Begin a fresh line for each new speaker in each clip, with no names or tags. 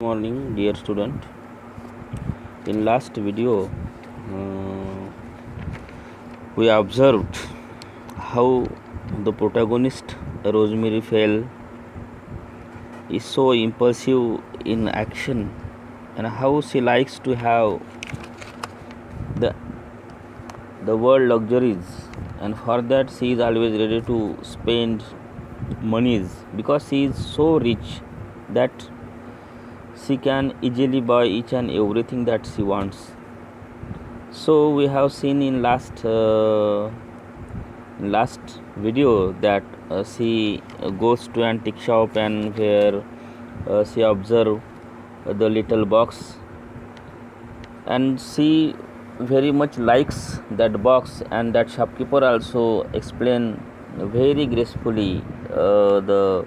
Morning, dear student. In last video, we observed how the protagonist Rosemary Fell is so impulsive in action, and how she likes to have the the world luxuries, and for that she is always ready to spend monies because she is so rich that she can easily buy each and everything that she wants. So we have seen in last video that she goes to antique shop, and where she observe the little box, and she very much likes that box, and that shopkeeper also explain very gracefully the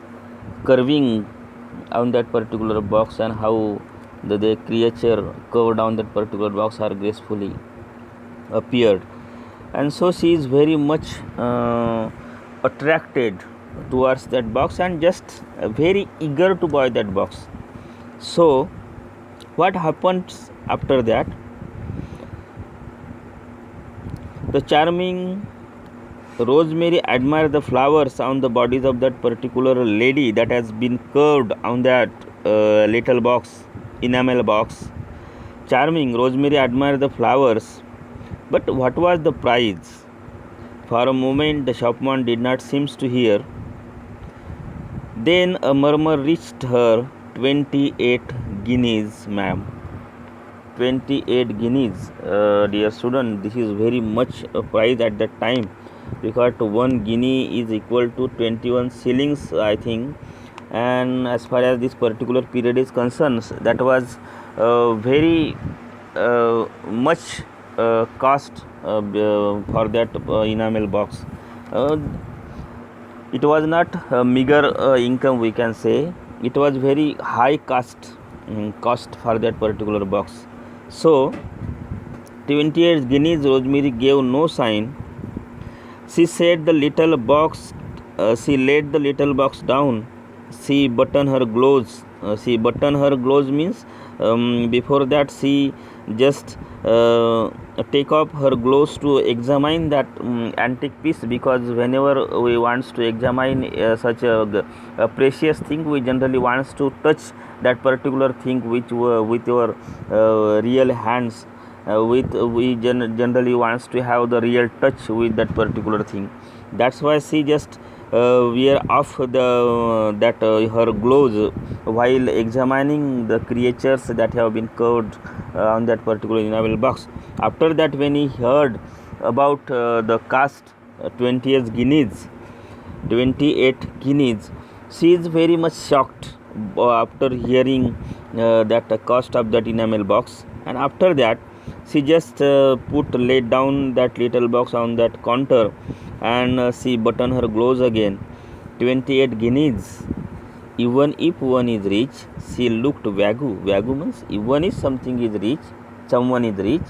curving on that particular box, and how the creature curved down that particular box are gracefully appeared. And so she is very much attracted towards that box, and just very eager to buy that box. So what happens after that? The charming Rosemary admires the flowers on the bodies of that particular lady that has been curved on that little box, enamel box. Charming Rosemary admired the flowers, but what was the price? For a moment the shopman did not seem to hear. Then a murmur reached her. 28 guineas, ma'am. 28 guineas, dear student. This is very much a price at that time, because 1 guinea is equal to 21 shillings, I think. And as far as this particular period is concerned, that was very much cost for that enamel box. It was not a meager income, we can say. It was very high cost for that particular box. So 28 guineas, Rosemary gave no sign. She said the little box. She laid the little box down. She buttoned her gloves. Means before that she just take off her gloves to examine that antique piece, because whenever we wants to examine such a precious thing, we generally wants to touch that particular thing which with your real hands. We generally wants to have the real touch with that particular thing. That's why she just wear off her gloves while examining the creatures that have been curved on that particular enamel box. After that, when he heard about the cost, 28 guineas, she is very much shocked after hearing that cost of that enamel box. And after that, she just laid down that little box on that counter, and she buttoned her gloves again. 28 guineas. Even if one is rich, she looked vagu. Vagu means even if something is rich, someone is rich,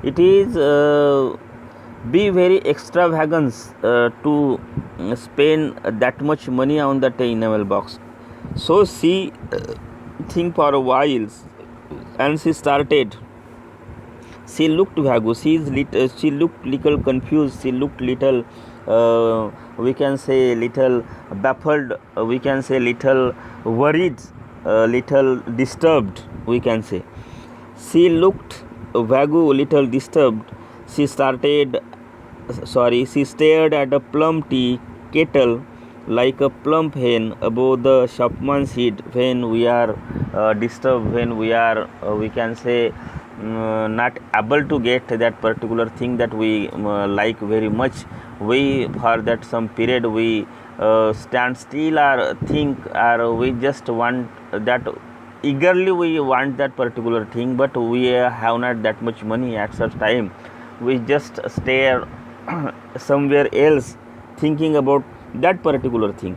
it is be very extravagant to spend that much money on that enamel box. So she think for a while, and she started. She looked vagu. She looked little confused. She looked little, we can say little baffled. We can say little worried, little disturbed. We can say she looked vagu, little disturbed. She stared at a plum tea kettle like a plump hen above the shopman's head. When we are disturbed, when we are, we can say, not able to get that particular thing that we like very much, we for that some period we stand still, or think, or we just want that eagerly, we want that particular thing, but we have not that much money at such time. We just stare somewhere else thinking about that particular thing.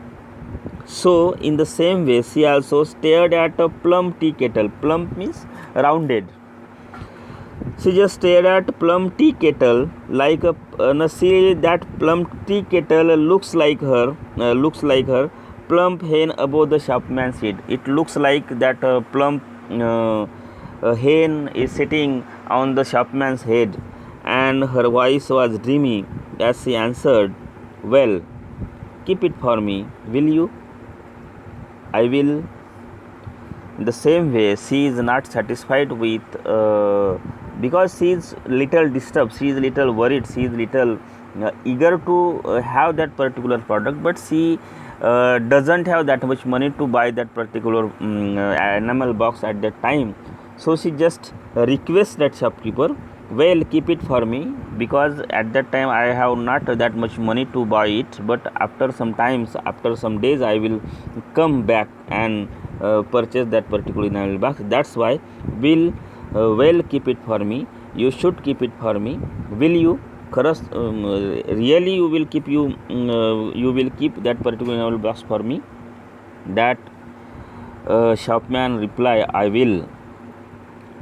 So in the same way, she also stared at a plum tea kettle. Plump means rounded. She just stared at plum tea kettle like a see that plum tea kettle looks like her plump hen above the shopman's head. It looks like that plump a hen is sitting on the shopman's head, and her voice was dreamy as she answered, "Well, keep it for me, will you?" "I will." In the same way, she is not satisfied with, because she is little disturbed, she is little worried, she is little eager to have that particular product, but she doesn't have that much money to buy that particular enamel box at that time. So she just requests that shopkeeper, "Well, keep it for me, because at that time I have not that much money to buy it, but after some times, after some days, I will come back and purchase that particular enamel box. That's why, will well, keep it for me. You should keep it for me. Will you?" खरंच really you will keep that particular enamel box for me? That shopman replied, "I will."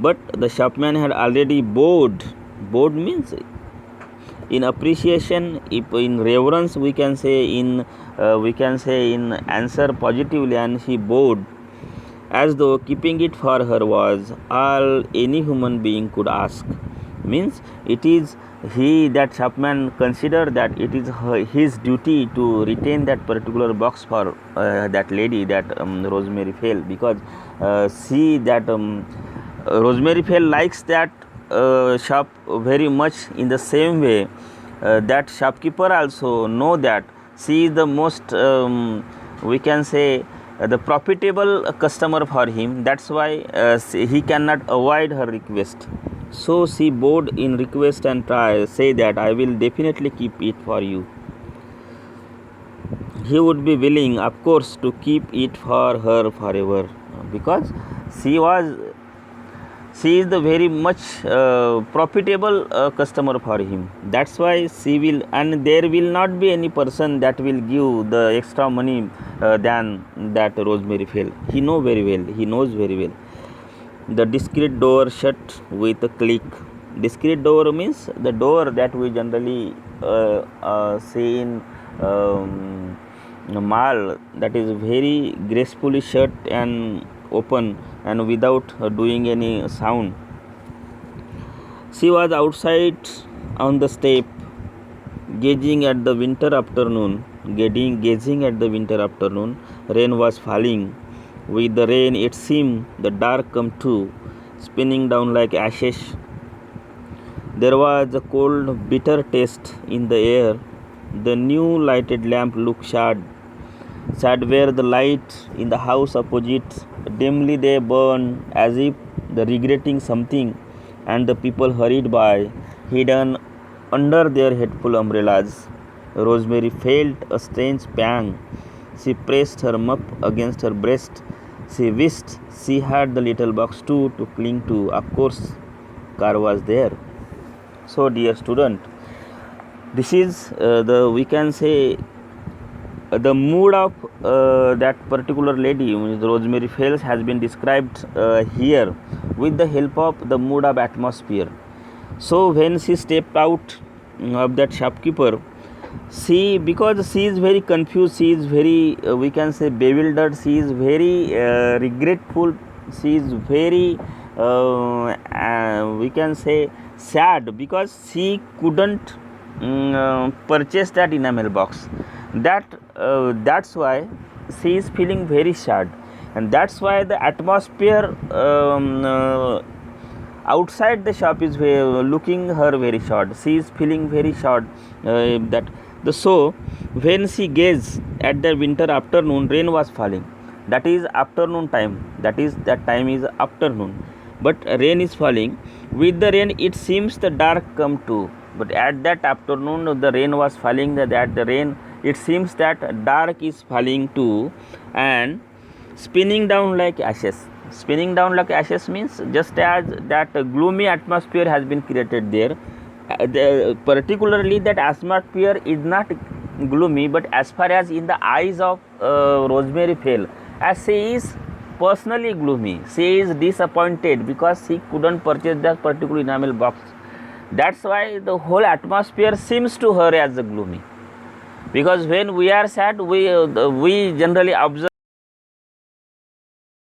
But the shopman had already bowed. Bowed means in appreciation, if in reverence we can say in answer positively, and she bowed as though keeping it for her was all any human being could ask. Means it is that shopman considered that it is his duty to retain that particular box for that lady, that Rosemary Fail, because Rosemary Fail likes that shop very much. In the same way, that shopkeeper also know that she is the most we can say the profitable customer for him. That's why he cannot avoid her request. So she bowed in request and say that, "I will definitely keep it for you." He would be willing, of course, to keep it for her forever, because she is the very much profitable customer for him. That's why she will, and there will not be any person that will give the extra money than that Rosemary Fail. He knows very well. The discreet door shut with a click. Discreet door means the door that we generally see in mall, that is very gracefully shut and open and without doing any sound. She was outside on the step, gazing at the winter afternoon. Rain was falling. With the rain, it seemed the dark come too, spinning down like ashes. There was a cold, bitter taste in the air. The new lighted lamp looked sad where the light in the house opposite dimly they burned, as if the regretting something, and the people hurried by, hidden under their headful umbrellas. Rosemary felt a strange pang. She pressed her muff against her breast. She wished she had the little box too to cling to. Of course, car was there. So, dear student, this is we can say the mood of that particular lady, Rosemary Fails, has been described here with the help of the mood of atmosphere. So when she stepped out of that shopkeeper, because she is very confused, she is very we can say bewildered, she is very regretful, she is very we can say sad, because she couldn't purchase that enamel box. That's why she is feeling very sad, and that's why the atmosphere outside the shop is looking her very short. She is feeling very short. So when she gazed at the winter afternoon, rain was falling. That is afternoon time. That time is afternoon, but rain is falling. With the rain, it seems the dark come too. But at that afternoon, the rain was falling. It seems that dark is falling too, and spinning down like ashes. Spinning down like ashes means just as that gloomy atmosphere has been created there. Particularly that atmosphere is not gloomy, but as far as in the eyes of Rosemary Fail, as she is personally gloomy, she is disappointed because she couldn't purchase that particular enamel box. That's why the whole atmosphere seems to her as gloomy. Because when we are sad, we generally observe